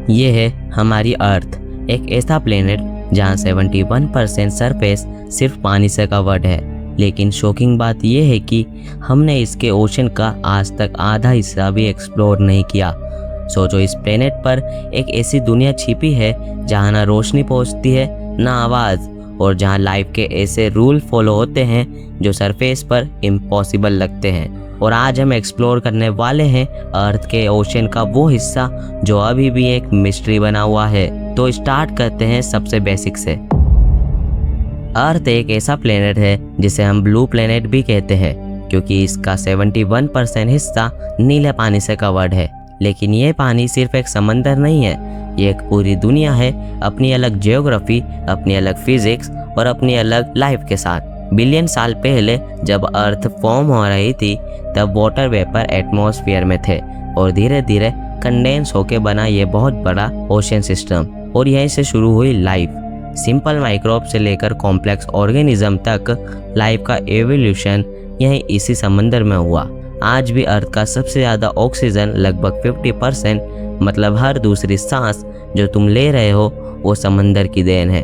ये है हमारी अर्थ, एक ऐसा प्लेनेट जहाँ 71% सरफेस सिर्फ पानी से कवर्ड है। लेकिन शॉकिंग बात यह है कि हमने इसके ओशन का आज तक आधा हिस्सा भी एक्सप्लोर नहीं किया। सोचो, इस प्लेनेट पर एक ऐसी दुनिया छिपी है जहाँ ना रोशनी पहुँचती है ना आवाज़, और जहाँ लाइफ के ऐसे रूल फॉलो होते हैं जो सरफेस पर इम्पॉसिबल लगते हैं। और आज हम एक्सप्लोर करने वाले हैं अर्थ के ओशन का वो हिस्सा जो अभी भी एक मिस्ट्री बना हुआ है। तो स्टार्ट करते हैं सबसे बेसिक से। अर्थ एक ऐसा प्लेनेट है जिसे हम ब्लू प्लेनेट भी कहते हैं, क्योंकि इसका 71% हिस्सा नीले पानी से कवर्ड है। लेकिन ये पानी सिर्फ एक समंदर नहीं है, ये एक पूरी दुनिया है, अपनी अलग जियोग्राफी, अपनी अलग फिजिक्स और अपनी अलग लाइफ के साथ। बिलियन साल पहले जब अर्थ फॉर्म हो रही थी तब वाटर वेपर एटमॉस्फेयर में थे और धीरे धीरे कंडेंस होके बना ये बहुत बड़ा ओशन सिस्टम। और यहीं से शुरू हुई लाइफ। सिंपल माइक्रोब से लेकर कॉम्प्लेक्स ऑर्गेनिज्म तक लाइफ का एवोल्यूशन यहीं इसी समंदर में हुआ। आज भी अर्थ का सबसे ज़्यादा ऑक्सीजन, लगभग 50%, मतलब हर दूसरी सांस जो तुम ले रहे हो वो समंदर की देन है।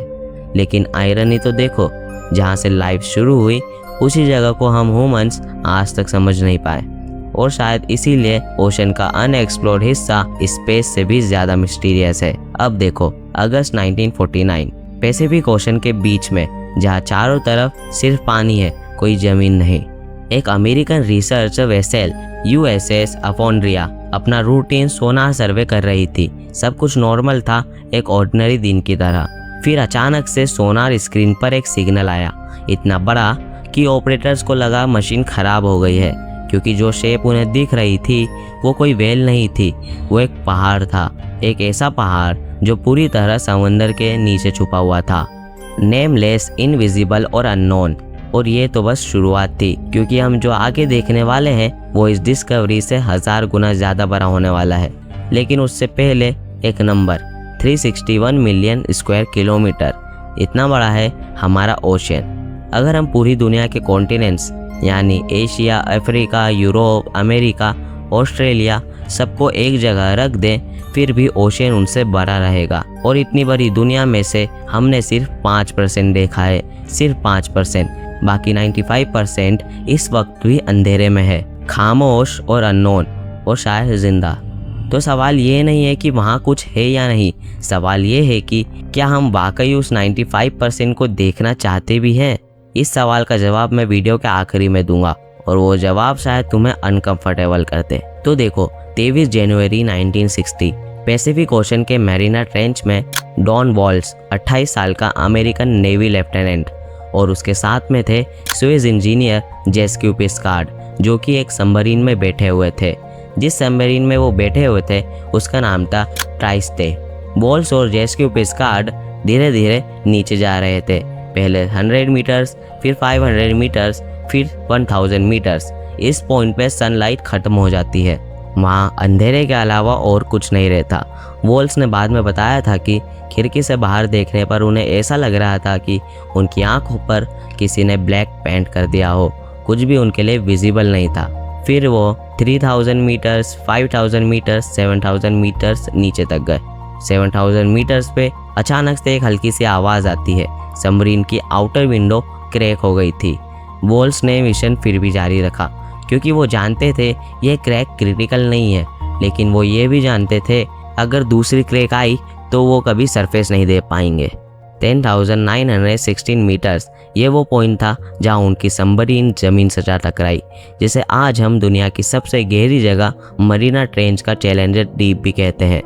लेकिन आयरनी तो देखो, जहाँ से लाइफ शुरू हुई उसी जगह को हम ह्यूमंस आज तक समझ नहीं पाए। और शायद इसीलिए ओशन का अनएक्सप्लोर्ड हिस्सा स्पेस से भी ज़्यादा मिस्टीरियस है। अब देखो, अगस्त 1949, पैसिफिक ओशन के बीच में, जहाँ चारों तरफ सिर्फ पानी है, कोई ज़मीन नहीं, एक अमेरिकन रिसर्च वेसल USS अपोन्ड्रिया अपना रूटीन सोनार सर्वे कर रही थी। सब कुछ नॉर्मल था, एक ऑर्डिनरी दिन की तरह। फिर अचानक से सोनार स्क्रीन पर एक सिग्नल आया, इतना बड़ा कि ऑपरेटर्स को लगा मशीन खराब हो गई है, क्योंकि जो शेप उन्हें दिख रही थी वो कोई व्हेल नहीं थी, वो एक पहाड़ था। एक ऐसा पहाड़ जो पूरी तरह समंदर के नीचे छुपा हुआ था, नेमलेस, इनविजिबल और अननोन। और ये तो बस शुरुआत थी, क्योंकि हम जो आगे देखने वाले हैं वो इस डिस्कवरी से 1000 गुना ज़्यादा बड़ा होने वाला है। लेकिन उससे पहले एक नंबर, 361 मिलियन स्क्वायर किलोमीटर, इतना बड़ा है हमारा ओशन। अगर हम पूरी दुनिया के कॉन्टिनेंट्स यानी Asia, Africa, Europe, America, Australia सबको एक जगह रख दें, फिर भी ओशन उनसे बड़ा रहेगा। और इतनी बड़ी दुनिया में से हमने सिर्फ 5% देखा है, सिर्फ 5%। बाकी 95% इस वक्त भी अंधेरे में है, खामोश और अननोन, और शायद जिंदा। तो सवाल ये नहीं है कि वहाँ कुछ है या नहीं, सवाल ये है कि क्या हम वाकई उस 95% को देखना चाहते भी हैं। इस सवाल का जवाब मैं वीडियो के आखिरी में दूंगा, और वो जवाब शायद तुम्हें अनकंफर्टेबल करते। तो देखो, 23 जनवरी 1960 पैसिफिक ओशन के मैरीना ट्रेंच में डॉन वॉल्स, 28 साल का अमेरिकन नेवी लेफ्टिनेंट, और उसके साथ में थे स्विस इंजीनियर जेस्क्यू पिस्कार्ड, जो कि एक सबमरीन में बैठे हुए थे। जिस सबमरीन में वो बैठे हुए थे उसका नाम था ट्राइस्टे। वॉल्स और जेस्क्यू पिस्कार्ड धीरे धीरे नीचे जा रहे थे, पहले 100 मीटर्स, फिर 500 मीटर्स, फिर 1000 मीटर्स। इस पॉइंट पे सनलाइट खत्म हो जाती है, वहाँ अंधेरे के अलावा और कुछ नहीं रहता। वॉल्स ने बाद में बताया था कि खिड़की से बाहर देखने पर उन्हें ऐसा लग रहा था कि उनकी आंखों पर किसी ने ब्लैक पेंट कर दिया हो, कुछ भी उनके लिए विजिबल नहीं था। फिर वो 3000 मीटर्स, 5000 मीटर्स, 7000 मीटर्स नीचे तक गए। 7000 मीटर्स पे अचानक से एक हल्की सी आवाज़ आती है, सबमरीन की आउटर विंडो क्रैक हो गई थी। वॉल्स ने मिशन फिर भी जारी रखा, क्योंकि वो जानते थे ये क्रैक क्रिटिकल नहीं है, लेकिन वो ये भी जानते थे अगर दूसरी क्रैक आई तो वो कभी सरफेस नहीं दे पाएंगे। 10,916 मीटर्स, ये वो पॉइंट था जहां उनकी सबमरीन जमीन से जा टकराई, जिसे आज हम दुनिया की सबसे गहरी जगह मरीना ट्रेंच का चैलेंजर डीप भी कहते हैं।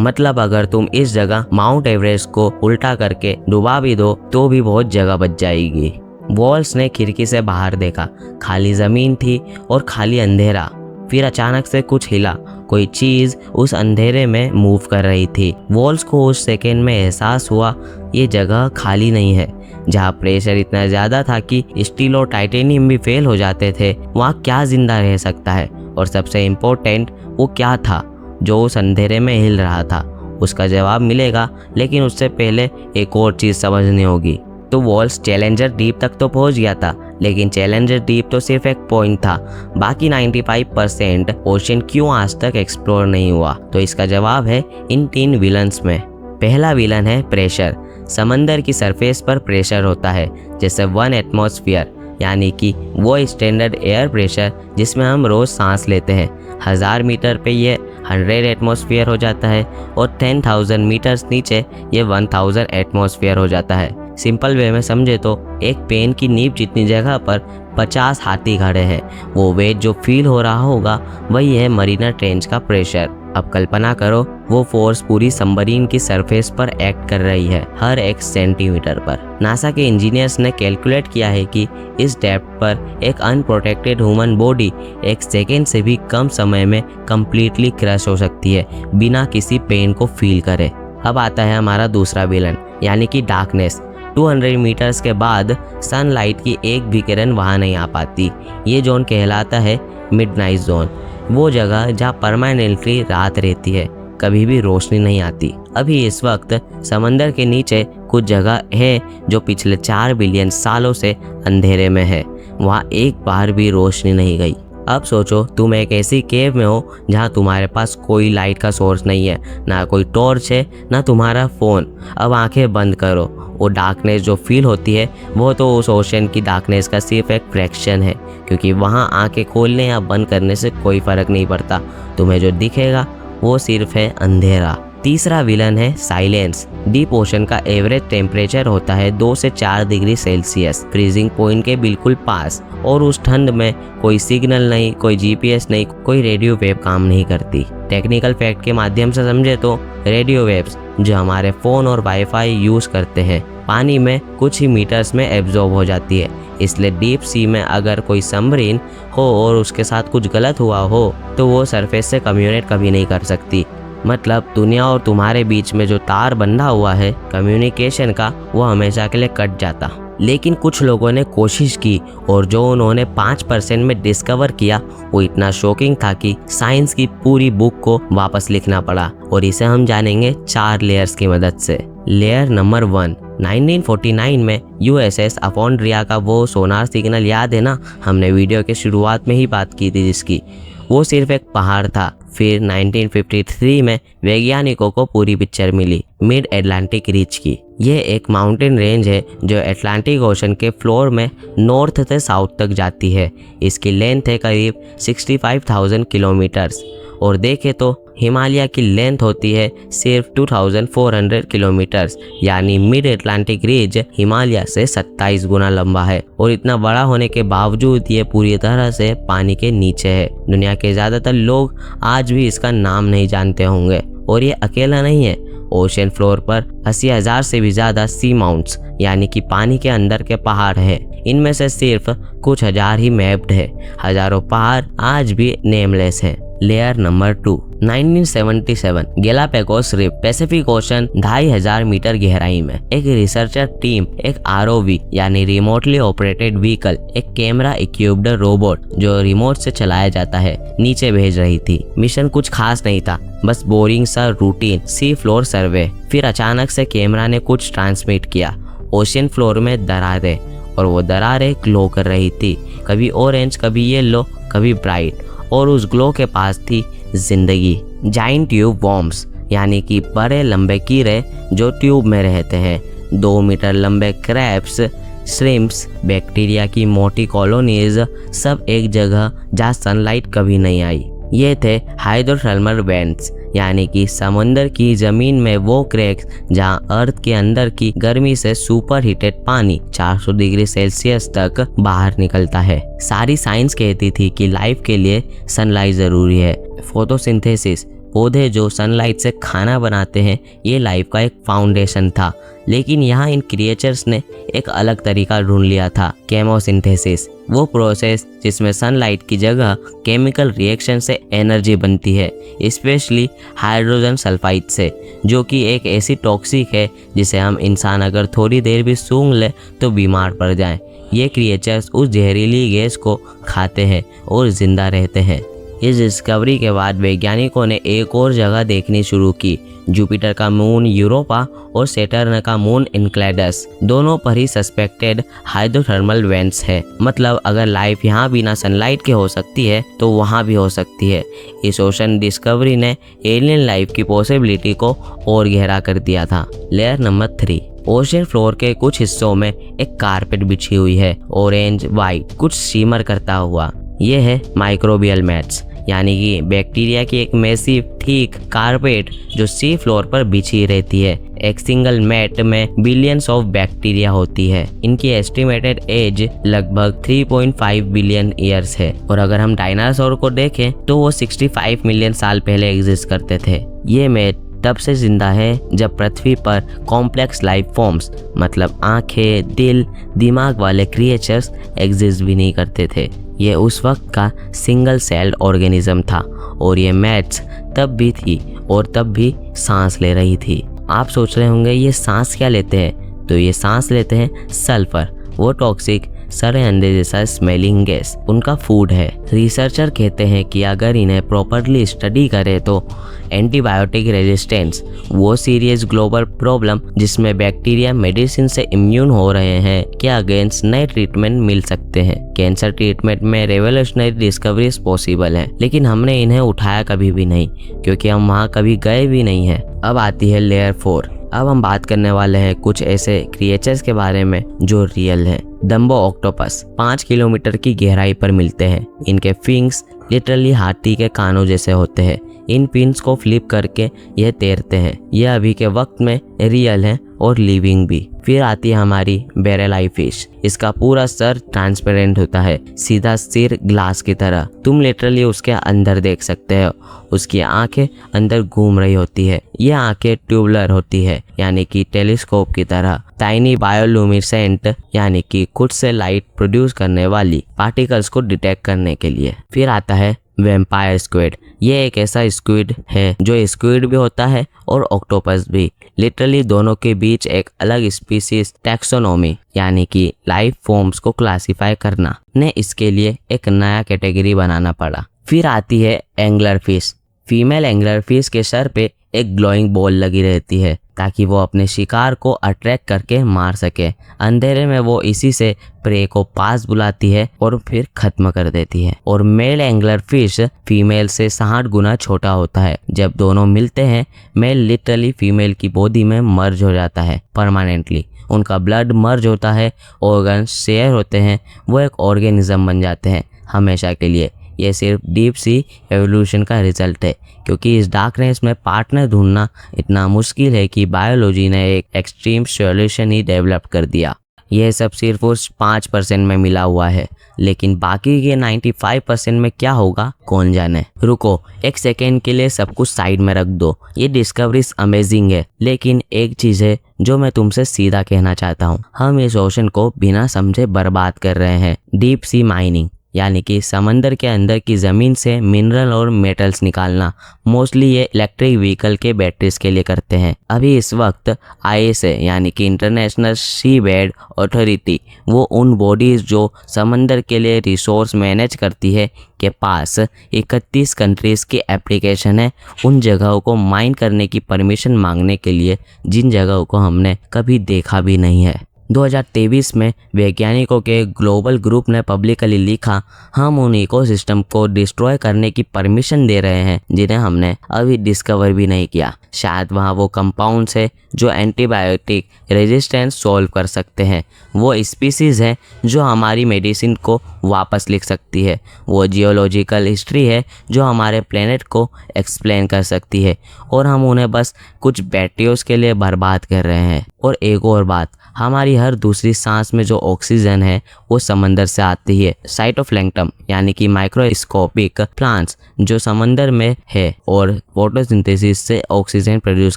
मतलब अगर तुम इस जगह माउंट एवरेस्ट को उल्टा करके डुबा भी दो तो भी बहुत जगह बच जाएगी। वॉल्स ने खिड़की से बाहर देखा, खाली जमीन थी और खाली अंधेरा। फिर अचानक से कुछ हिला, कोई चीज उस अंधेरे में मूव कर रही थी। वॉल्स को उस सेकेंड में एहसास हुआ ये जगह खाली नहीं है। जहाँ प्रेशर इतना ज्यादा था कि स्टील और टाइटेनियम भी फेल हो जाते थे, वहाँ क्या जिंदा रह सकता है? और सबसे इम्पोर्टेंट, वो क्या था जो उस अंधेरे में हिल रहा था? उसका जवाब मिलेगा, लेकिन उससे पहले एक और चीज समझनी होगी। तो वॉल्स चैलेंजर डीप तक तो पहुंच गया था, लेकिन चैलेंजर डीप तो सिर्फ एक पॉइंट था। बाकी 95% ओशन क्यों आज तक एक्सप्लोर नहीं हुआ? तो इसका जवाब है इन 3 विलन्स में। पहला विलन है प्रेशर। समंदर की सरफेस पर प्रेशर होता है जैसे 1 एटमॉस्फेयर, यानी कि वो स्टैंडर्ड एयर प्रेशर जिसमें हम रोज सांस लेते हैं। 1000 मीटर पे ये 100 एटमॉस्फेयर हो जाता है और 10,000 मीटर्स नीचे ये 1000 एटमॉस्फेयर हो जाता है। सिंपल वे में समझे तो एक पेन की नींव जितनी जगह पर 50 हाथी खड़े हैं। वो वेट जो फील हो रहा होगा वही है मरीना ट्रेंच का प्रेशर। अब कल्पना करो वो फोर्स पूरी सबमरीन की सरफेस पर एक्ट कर रही है, हर एक सेंटीमीटर पर। नासा के इंजीनियर्स ने कैलकुलेट किया है कि इस डेप्थ पर एक अनप्रोटेक्टेड ह्यूमन बॉडी 1 सेकेंड से भी कम समय में कंप्लीटली क्रश हो सकती है बिना किसी पेन को फील करे। अब आता है हमारा दूसरा विलन, यानी कि डार्कनेस। 200 मीटर्स के बाद सनलाइट की एक भी किरण वहाँ नहीं आ पाती। ये जोन कहलाता है मिडनाइट जोन, वो जगह जहाँ परमानेंटली रात रहती है, कभी भी रोशनी नहीं आती। अभी इस वक्त समंदर के नीचे कुछ जगह है जो पिछले 4 बिलियन सालों से अंधेरे में है, वहाँ एक बार भी रोशनी नहीं गई। अब सोचो तुम एक ऐसी केव में हो जहाँ तुम्हारे पास कोई लाइट का सोर्स नहीं है, ना कोई टॉर्च है, ना तुम्हारा फ़ोन। अब आंखें बंद करो, वो डार्कनेस जो फील होती है वो तो उस ओशन की डार्कनेस का सिर्फ एक फ्रैक्शन है, क्योंकि वहाँ आंखें खोलने या बंद करने से कोई फ़र्क नहीं पड़ता। तुम्हें जो दिखेगा वो सिर्फ है अंधेरा। तीसरा विलन है साइलेंस। डीप ओशन का एवरेज टेम्परेचर होता है 2 से 4 डिग्री सेल्सियस, फ्रीजिंग पॉइंट के बिल्कुल पास। और उस ठंड में कोई सिग्नल नहीं, कोई जीपीएस नहीं, कोई रेडियो वेव काम नहीं करती। टेक्निकल फैक्ट के माध्यम से समझे तो रेडियो वेव्स जो हमारे फ़ोन और वाईफाई यूज़ करते हैं पानी में कुछ ही मीटर्स में एब्जॉर्ब हो जाती है। इसलिए डीप सी में अगर कोई सबमरीन हो और उसके साथ कुछ गलत हुआ हो तो वो सरफेस से कम्युनिकेट कभी नहीं कर सकती। मतलब दुनिया और तुम्हारे बीच में जो तार बंधा हुआ है कम्युनिकेशन का, वो हमेशा के लिए कट जाता। लेकिन कुछ लोगों ने कोशिश की और जो उन्होंने 5% में डिस्कवर किया वो इतना शॉकिंग था कि साइंस की पूरी बुक को वापस लिखना पड़ा। और इसे हम जानेंगे 4 लेयर्स की मदद से। लेयर नंबर 1, 1949 में यूएसएस अपोन्ड्रिया का वो सोनार सिग्नल याद है ना, हमने वीडियो के शुरुआत में ही बात की थी जिसकी। वो सिर्फ एक पहाड़ था। फिर 1953 में वैज्ञानिकों को पूरी पिक्चर मिली मिड अटलांटिक रिज की। ये एक माउंटेन रेंज है जो अटलांटिक ओशन के फ्लोर में नॉर्थ से साउथ तक जाती है। इसकी लेंथ है करीब 65,000 किलोमीटर्स और देखे तो हिमालय की लेंथ होती है सिर्फ 2400 किलोमीटर्स, यानी मिड अटलांटिक रिज हिमालय से 27 गुना लंबा है। और इतना बड़ा होने के बावजूद ये पूरी तरह से पानी के नीचे है। दुनिया के ज़्यादातर लोग आज भी इसका नाम नहीं जानते होंगे। और ये अकेला नहीं है, ओशन फ्लोर पर 80,000 से भी ज़्यादा सी माउंट्स यानी कि पानी के अंदर के पहाड़ हैं। इनमें से सिर्फ कुछ हजार ही मैप्ड है, हजारों पहाड़ आज भी नेमलेस हैं। लेयर नंबर 2, 1977 गैलापागोस रिफ पैसिफिक ओशन 2500 मीटर गहराई में एक रिसर्चर टीम एक आरओवी यानी रिमोटली ऑपरेटेड व्हीकल, एक कैमरा इक्विप्ड रोबोट जो रिमोट से चलाया जाता है, नीचे भेज रही थी। मिशन कुछ खास नहीं था, बस बोरिंग सा रूटीन सी फ्लोर सर्वे। फिर अचानक से कैमरा ने कुछ ट्रांसमिट किया। ओशन फ्लोर में दरारें, और वो दरारें ग्लो कर रही थी, कभी ऑरेंज, कभी येलो, कभी ब्राइट। और उस ग्लो के पास थी जिंदगी। जाइंट ट्यूब वॉर्म्स यानी कि बड़े लंबे कीड़े जो ट्यूब में रहते हैं, 2 मीटर लंबे क्रैब्स, श्रिम्प्स, बैक्टीरिया की मोटी कॉलोनीज, सब एक जगह जहाँ सनलाइट कभी नहीं आई। ये थे हाइड्रोथर्मल वेंट्स यानी कि समुंदर की जमीन में वो क्रैक्स जहाँ अर्थ के अंदर की गर्मी से सुपर हीटेड पानी 400 डिग्री सेल्सियस तक बाहर निकलता है। सारी साइंस कहती थी कि लाइफ के लिए सनलाइट जरूरी है। फोटोसिंथेसिस, पौधे जो सनलाइट से खाना बनाते हैं, ये लाइफ का एक फाउंडेशन था। लेकिन यहाँ इन क्रिएचर्स ने एक अलग तरीका ढूंढ लिया था, केमोसिंथेसिस, वो प्रोसेस जिसमें सनलाइट की जगह केमिकल रिएक्शन से एनर्जी बनती है, स्पेशली हाइड्रोजन सल्फाइड से, जो कि एक ऐसी टॉक्सिक है जिसे हम इंसान अगर थोड़ी देर भी सूंघ ले तो बीमार पड़ जाएं। ये क्रिएचर्स उस जहरीली गैस को खाते हैं और जिंदा रहते हैं। इस डिस्कवरी के बाद वैज्ञानिकों ने एक और जगह देखनी शुरू की। जुपिटर का मून यूरोपा और सैटर्न का मून एनकेलेडस दोनों पर ही सस्पेक्टेड हाइड्रोथर्मल वेंट्स है। मतलब अगर लाइफ यहाँ बिना सनलाइट के हो सकती है तो वहाँ भी हो सकती है। इस ओशन डिस्कवरी ने एलियन लाइफ की पॉसिबिलिटी को और गहरा कर दिया था। लेयर नंबर 3, ओशन फ्लोर के कुछ हिस्सों में एक कारपेट बिछी हुई है, ऑरेंज वाइट कुछ शिमर करता हुआ। ये है माइक्रोबियल मैट्स, यानी कि बैक्टीरिया की एक मैसिव ठीक कारपेट जो सी फ्लोर पर बिछी रहती है। एक सिंगल मैट में बिलियंस ऑफ बैक्टीरिया होती है। इनकी एस्टिमेटेड एज लगभग 3.5 बिलियन ईयर्स है। और अगर हम डायनासोर को देखें तो वो 65 मिलियन साल पहले एग्जिस्ट करते थे। ये मैट तब से जिंदा है जब पृथ्वी पर कॉम्प्लेक्स लाइफ फॉर्म्स मतलब आंखें, दिल, दिमाग वाले क्रिएचर्स एग्जिस्ट भी नहीं करते थे। ये उस वक्त का सिंगल सेल्ड ऑर्गेनिज्म था और ये मैट्स तब भी थी और तब भी सांस ले रही थी। आप सोच रहे होंगे ये सांस क्या लेते हैं? तो ये सांस लेते हैं सल्फर, वो टॉक्सिक सड़े अंडे जैसा स्मेलिंग गैस उनका फूड है। रिसर्चर कहते हैं कि अगर इन्हें प्रॉपरली स्टडी करें तो एंटीबायोटिक रेजिस्टेंस, वो सीरियस ग्लोबल प्रॉब्लम जिसमें बैक्टीरिया मेडिसिन से इम्यून हो रहे हैं, के अगेंस्ट नए ट्रीटमेंट मिल सकते हैं। कैंसर ट्रीटमेंट में रेवोल्यूशनरी डिस्कवरीज पॉसिबल है, लेकिन हमने इन्हें उठाया कभी भी नहीं क्योंकि हम वहाँ कभी गए भी नहीं हैं। अब आती है लेयर 4। अब हम बात करने वाले हैं कुछ ऐसे क्रिएचर्स के बारे में जो रियल हैं। डम्बो ऑक्टोपस 5 किलोमीटर की गहराई पर मिलते हैं। इनके फिंग्स लिटरली हाथी के कानों जैसे होते हैं। इन पिन्स को फ्लिप करके यह तैरते हैं। यह अभी के वक्त में रियल है और लिविंग भी। फिर आती है हमारी बेरेल आई फिश। इसका पूरा सर ट्रांसपेरेंट होता है, सीधा सिर ग्लास की तरह। तुम लिटरली उसके अंदर देख सकते हो। उसकी आंखें अंदर घूम रही होती है। ये आंखें ट्यूबुलर होती है, यानी कि टेलीस्कोप की तरह। टाइनी बायोलुमिनेसेंट, यानी कि खुद से लाइट प्रोड्यूस करने वाली पार्टिकल्स को डिटेक्ट करने के लिए। फिर आता है वैम्पायर स्क्विड। ये एक ऐसा स्क्विड है जो स्क्विड भी होता है और ऑक्टोपस भी। लिटरली दोनों के बीच एक अलग स्पीसीज टैक्सोनॉमी, यानी कि लाइफ फॉर्म्स को क्लासिफाई करना, ने इसके लिए एक नया कैटेगरी बनाना पड़ा। फिर आती है angler fish. Female angler fish के सर पे एक ग्लोइंग बॉल लगी रहती है ताकि वो अपने शिकार को अट्रैक्ट करके मार सके। अंधेरे में वो इसी से प्रे को पास बुलाती है और फिर खत्म कर देती है। और मेल एंगलर फिश फीमेल से 60 गुना छोटा होता है। जब दोनों मिलते हैं मेल लिटरली फीमेल की बॉडी में मर्ज हो जाता है परमानेंटली। उनका ब्लड मर्ज होता है, ऑर्गन शेयर होते हैं, वो एक ऑर्गेनिज्म बन जाते हैं हमेशा के लिए। ये सिर्फ डीप सी एवोल्यूशन का रिजल्ट है, क्योंकि इस डार्कनेस में पार्टनर ढूंढना इतना मुश्किल है कि बायोलॉजी ने एक एक्सट्रीम सॉल्यूशन ही डेवलप कर दिया। यह सब सिर्फ उस 5% में मिला हुआ है, लेकिन बाकी के 95% में क्या होगा कौन जाने। रुको, एक सेकेंड के लिए सब कुछ साइड में रख दो। ये डिस्कवरीज अमेजिंग है, लेकिन एक चीज़ है जो मैं तुमसे सीधा कहना चाहता हूँ। हम इस ओशन को बिना समझे बर्बाद कर रहे हैं। डीप सी माइनिंग, यानी कि समंदर के अंदर की ज़मीन से मिनरल और मेटल्स निकालना, मोस्टली ये इलेक्ट्रिक व्हीकल के बैटरीज के लिए करते हैं। अभी इस वक्त ISA, यानी कि इंटरनेशनल सी बेड अथॉरिटी, वो उन बॉडीज़ जो समंदर के लिए रिसोर्स मैनेज करती है के पास 31 कंट्रीज़ की एप्लीकेशन है उन जगहों को माइन करने की परमिशन मांगने के लिए, जिन जगहों को हमने कभी देखा भी नहीं है। 2023 में वैज्ञानिकों के ग्लोबल ग्रुप ने पब्लिकली लिखा, हम उन इकोसिस्टम को डिस्ट्रॉय करने की परमिशन दे रहे हैं जिन्हें हमने अभी डिस्कवर भी नहीं किया। शायद वहाँ वो कंपाउंड्स है जो एंटीबायोटिक रेजिस्टेंस सॉल्व कर सकते हैं। वो स्पीसीज़ है जो हमारी मेडिसिन को वापस लिख सकती है। वो जियोलॉजिकल हिस्ट्री है जो हमारे प्लेनेट को एक्सप्लेन कर सकती है, और हम उन्हें बस कुछ बैटरियों के लिए बर्बाद कर रहे हैं। और एक और बात, हमारी हर दूसरी सांस में जो ऑक्सीजन है वो समंदर से आती है। साइटोप्लैंक्टन, यानी कि माइक्रोस्कोपिक प्लांट्स जो समंदर में है और फोटोसिंथेसिस से ऑक्सीजन प्रोड्यूस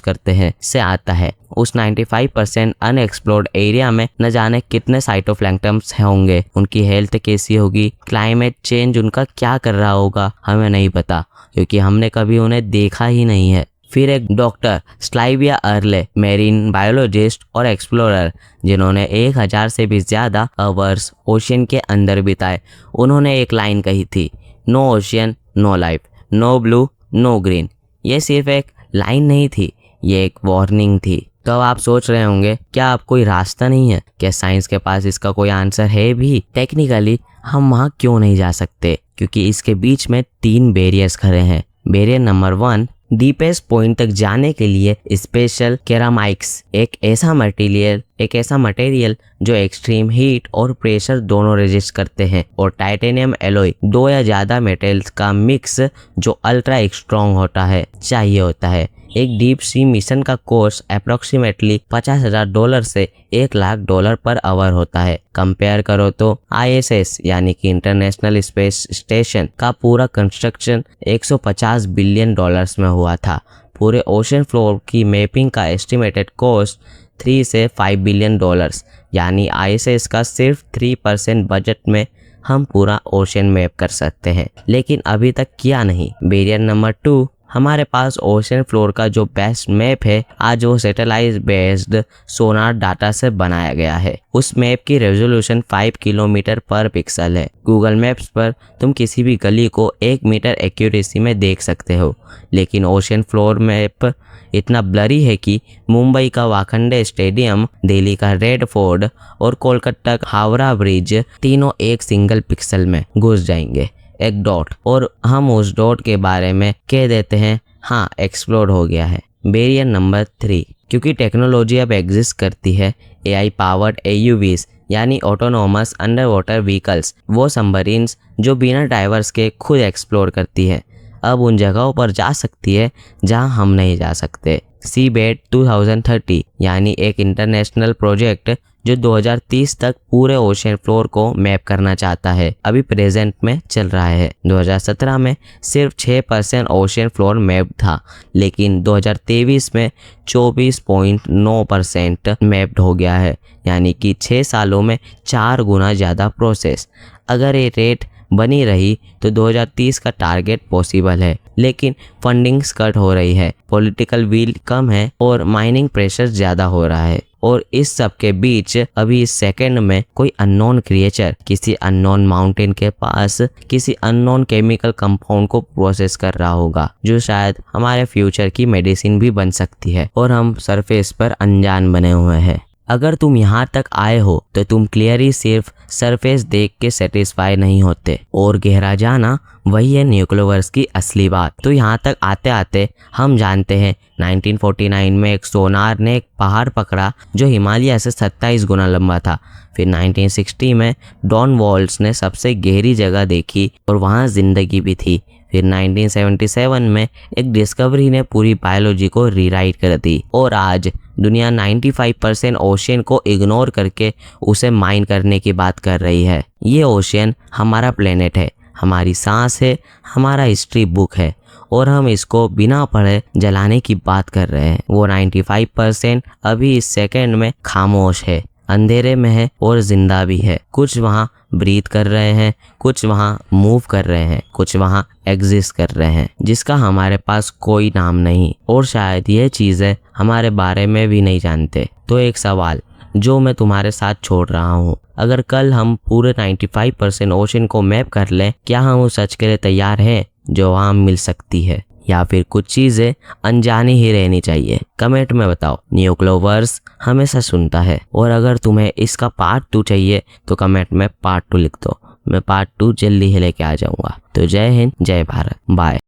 करते हैं, से आता है। उस 95% अनएक्सप्लोर्ड एरिया में न जाने कितने साइटोप्लैंक्टन्स होंगे, उनकी हेल्थ कैसी होगी, क्लाइमेट चेंज उनका क्या कर रहा होगा, हमें नहीं पता, क्योंकि हमने कभी उन्हें देखा ही नहीं है। फिर एक डॉक्टर स्लाइविया अर्ले, मेरीन बायोलॉजिस्ट और एक्सप्लोरर, जिन्होंने 1000 से भी ज़्यादा आवर्स ओशियन के अंदर बिताए, उन्होंने एक लाइन कही थी, no ocean no life, no blue, no green. ये सिर्फ एक लाइन नहीं थी, ये एक वार्निंग थी। तो अब आप सोच रहे होंगे क्या अब कोई रास्ता नहीं है, क्या साइंस के पास इसका कोई आंसर है भी? टेक्निकली हम वहाँ क्यों नहीं जा सकते? क्योंकि इसके बीच में 3 बैरियर्स खड़े हैं। बैरियर नंबर 1, डीपेस्ट पॉइंट तक जाने के लिए स्पेशल केरामाइक्स, एक ऐसा मटेरियल जो एक्सट्रीम हीट और प्रेशर दोनों रेजिस्ट करते हैं, और टाइटेनियम एलॉय, 2 या ज़्यादा मेटल्स का मिक्स जो अल्ट्रा स्ट्रॉन्ग चाहिए होता है। एक डीप सी मिशन का कोर्स अप्रोक्सीमेटली $50,000 से $1,00,000 पर आवर होता है। कंपेयर करो तो ISS यानी कि इंटरनेशनल स्पेस स्टेशन का पूरा कंस्ट्रक्शन $150 बिलियन में हुआ था। पूरे ओशन फ्लोर की मैपिंग का एस्टिमेटेड कॉस्ट $3 से $5 बिलियन, यानी ISS का सिर्फ 3% बजट में हम पूरा ओशन मैप कर सकते हैं, लेकिन अभी तक किया नहीं। बैरियर नंबर 2, हमारे पास ओशन फ्लोर का जो बेस्ट मैप है आज वो सैटेलाइट बेस्ड सोनार डाटा से बनाया गया है। उस मैप की रेजोल्यूशन 5 किलोमीटर पर पिक्सल है। गूगल मैप्स पर तुम किसी भी गली को 1 मीटर एक्यूरेसी में देख सकते हो, लेकिन ओशन फ्लोर मैप इतना ब्लरी है कि मुंबई का वाखंडे स्टेडियम, दिल्ली का रेड फोर्ट और कोलकाता का हावड़ा ब्रिज तीनों एक सिंगल पिक्सल में घुस जाएंगे, एक डॉट, और हम उस डॉट के बारे में कह देते हैं हाँ एक्सप्लोर हो गया है। बैरियर नंबर 3, क्योंकि टेक्नोलॉजी अब एग्जिस्ट करती है, AI पावर्ड AUVs यानी ऑटोनोमस अंडर वाटर व्हीकल्स, वो सबमरीन्स जो बिना ड्राइवर्स के खुद एक्सप्लोर करती है, अब उन जगहों पर जा सकती है जहां हम नहीं जा सकते। सीबेड 2030 यानी एक इंटरनेशनल प्रोजेक्ट जो 2030 तक पूरे ओशन फ्लोर को मैप करना चाहता है, अभी प्रेजेंट में चल रहा है। 2017 में सिर्फ 6% ओशन फ्लोर मैप था, लेकिन 2023 में 24.9% मैप्ड हो गया है, यानी कि 6 सालों में 4 गुना ज़्यादा प्रोसेस। अगर ये रेट बनी रही तो 2030 का टारगेट पॉसिबल है, लेकिन फंडिंग्स कट हो रही है, पॉलिटिकल विल कम है और माइनिंग प्रेशर ज़्यादा हो रहा है। और इस सब के बीच अभी इस सेकंड में कोई अननोन क्रिएचर किसी अननोन माउंटेन के पास किसी अननोन केमिकल कंपाउंड को प्रोसेस कर रहा होगा, जो शायद हमारे फ्यूचर की मेडिसिन भी बन सकती है, और हम सरफेस पर अनजान बने हुए हैं। अगर तुम यहाँ तक आए हो तो तुम क्लियरली सिर्फ सरफेस देख के सेटिस्फाई नहीं होते, और गहरा जाना वही है न्यूक्लियोवर्स की असली बात। तो यहाँ तक आते आते हम जानते हैं 1949 में एक सोनार ने एक पहाड़ पकड़ा जो हिमालय से 27 गुना लंबा था। फिर 1960 में डॉन वॉल्स ने सबसे गहरी जगह देखी और वहाँ जिंदगी भी थी। फिर 1977 में एक डिस्कवरी ने पूरी बायोलॉजी को रीराइट कर दी, और आज दुनिया 95% ओशियन को इग्नोर करके उसे माइन करने की बात कर रही है। ये ओशियन हमारा प्लेनेट है, हमारी सांस है, हमारा हिस्ट्री बुक है, और हम इसको बिना पढ़े जलाने की बात कर रहे हैं। वो 95% अभी इस सेकंड में खामोश है, अंधेरे में है और जिंदा भी है। कुछ वहाँ ब्रीथ कर रहे हैं, कुछ वहाँ मूव कर रहे हैं, कुछ वहाँ एग्जिस्ट कर रहे हैं, जिसका हमारे पास कोई नाम नहीं, और शायद ये चीज़ें हमारे बारे में भी नहीं जानते। तो एक सवाल जो मैं तुम्हारे साथ छोड़ रहा हूँ, अगर कल हम पूरे 95% ओशन को मैप कर लें, क्या हम उस सच के लिए तैयार हैं जो वहाँ मिल सकती है, या फिर कुछ चीज़ें अनजानी ही रहनी चाहिए? कमेंट में बताओ। न्यूक्लियोवर्स हमेशा सुनता है, और अगर तुम्हें इसका पार्ट 2 चाहिए तो कमेंट में पार्ट 2 लिख दो, मैं पार्ट 2 जल्दी ही लेके आ जाऊंगा। तो जय हिंद, जय भारत, बाय।